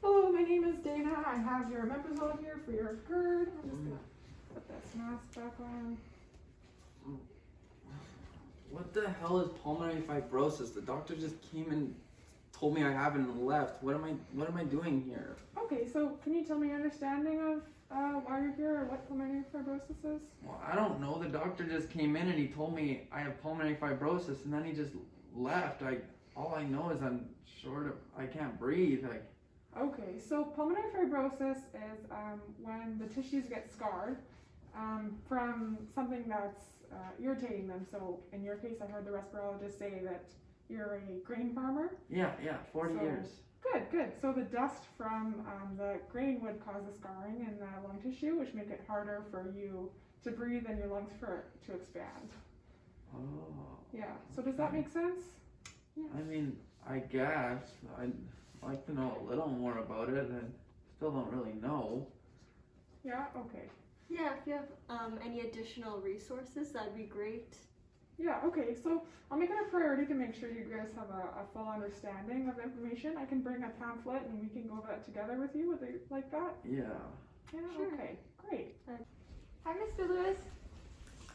Hello, my name is Dana. I have your omeprazole here for your GERD. I'm just gonna put this mask back on. What the hell is pulmonary fibrosis? The doctor just came and told me I have it and left. What am I doing here? Okay, so can you tell me your understanding of why you're here or what pulmonary fibrosis is? Well, I don't know. The doctor just came in and he told me I have pulmonary fibrosis, and then he just left. All I know is I can't breathe. Okay, so pulmonary fibrosis is when the tissues get scarred from something that's irritating them. So in your case, I heard the respirologist say that you're a grain farmer. Yeah, 40 years. Good. So the dust from the grain would cause the scarring in the lung tissue, which make it harder for you to breathe and your lungs to expand. Oh. Yeah, so does that make sense? Yeah. I mean, I guess. I'd like to know a little more about it. I still don't really know. Yeah, okay. Yeah, if you have any additional resources, that'd be great. Yeah, okay, so I'll make it a priority to make sure you guys have a full understanding of the information. I can bring a pamphlet and we can go over that together with you. Would they like that? Yeah. Yeah, Sure. Okay, great. Hi, Mr. Lewis.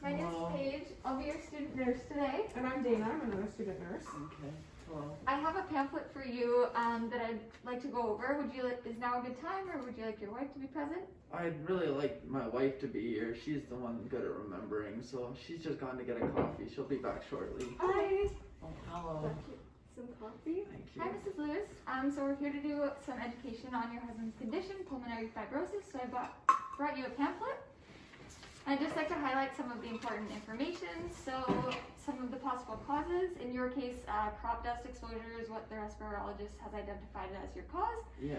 My name's Hello. Paige. I'll be your student nurse today. And I'm Dana, I'm another student nurse. Okay. Hello. I have a pamphlet for you that I'd like to go over. Is now a good time, or would you like your wife to be present? I'd really like my wife to be here. She's the one good at remembering, so she's just gone to get a coffee. She'll be back shortly. Hi. Oh, hello. Some coffee? Thank you. Hi, Mrs. Lewis. So we're here to do some education on your husband's condition, pulmonary fibrosis. So I brought you a pamphlet. I'd just like to highlight some of the important information. So some of the possible causes. In your case, crop dust exposure is what the respirologist has identified as your cause. Yeah.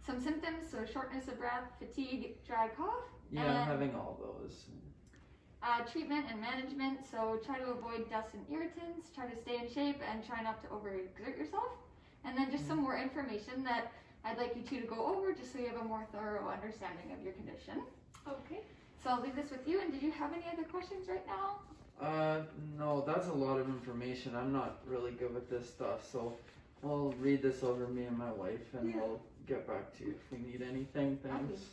Some symptoms, so shortness of breath, fatigue, dry cough. Yeah, And I'm having all those. treatment and management, so try to avoid dust and irritants, try to stay in shape, and try not to overexert yourself. And then just some more information that I'd like you two to go over just so you have a more thorough understanding of your condition. Okay. So I'll leave this with you, and did you have any other questions right now? No, that's a lot of information. I'm not really good with this stuff, so we'll read this over, me and my wife, and Yeah. we'll get back to you if we need anything. Thanks.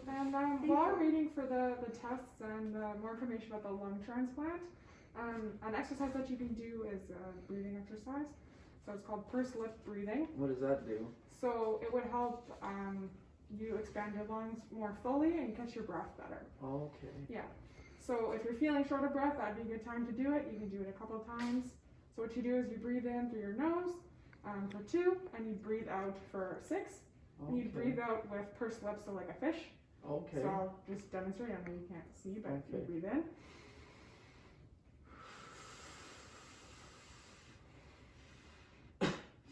And while I'm waiting for the tests and more information about the lung transplant, an exercise that you can do is a breathing exercise. So it's called pursed lip breathing. What does that do? So it would help you expand your lungs more fully and catch your breath better. Okay. Yeah. So if you're feeling short of breath, that'd be a good time to do it. You can do it a couple of times. So what you do is you breathe in through your nose for 2, and you breathe out for 6. And you breathe out with pursed lips, so like a fish. Okay. So I'll just demonstrate. I know you can't see, but you Okay. breathe in.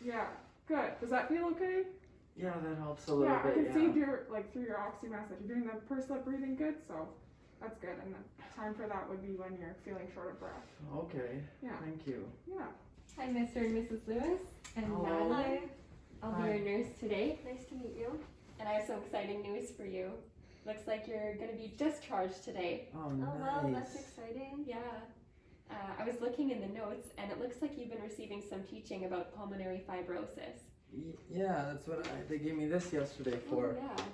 Yeah, good. Does that feel okay? Yeah, that helps a little Yeah, bit. I can see your through your oxy mask that you're doing the pursed lip breathing good, so that's good. And the time for that would be when you're feeling short of breath. Okay. Yeah. Thank you. Yeah. Hi, Mr. and Mrs. Lewis. And Hello. Madeleine. I'll be Hi. your nurse today, Nice to meet you. and I have some exciting news for you. Looks like you're going to be discharged today. Oh, Oh nice. wow, that's exciting. Yeah. I was looking in the notes, and it looks like you've been receiving some teaching about pulmonary fibrosis. Yeah, that's what they gave me this yesterday for. Oh, yeah.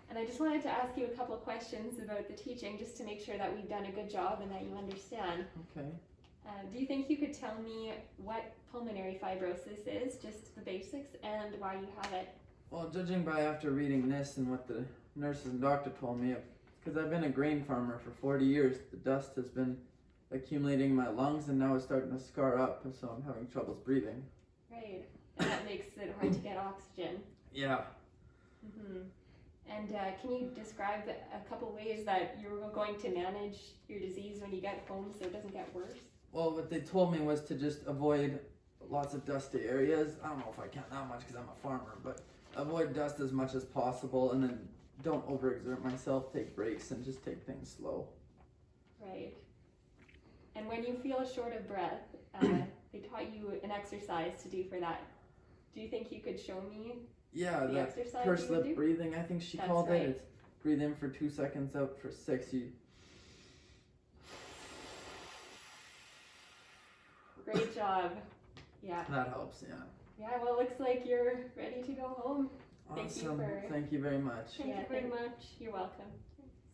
And I just wanted to ask you a couple questions about the teaching, just to make sure that we've done a good job and that you understand. Okay. Do you think you could tell me what pulmonary fibrosis is, just the basics, and why you have it? Well, judging by after reading this and what the nurses and doctor told me, because I've been a grain farmer for 40 years, the dust has been accumulating in my lungs and now it's starting to scar up, so I'm having troubles breathing. Right. And that makes it hard to get oxygen. Yeah. Mm-hmm. And can you describe a couple ways that you're going to manage your disease when you get home so it doesn't get worse? Well, what they told me was to just avoid lots of dusty areas. I don't know if I can that much because I'm a farmer, but avoid dust as much as possible, and then don't overexert myself, take breaks, and just take things slow. Right. And when you feel short of breath, they taught you an exercise to do for that. Do you think you could show me Yeah, the the exercise pursed you would lip do? breathing, I think she That's called right. it. It's breathe in for 2 seconds, out for 6. You Great job. Yeah. that helps, yeah. Yeah, well, it looks like you're ready to go home. Thank you Awesome. for- Thank you very much. Thank Yeah, you very much. You're welcome.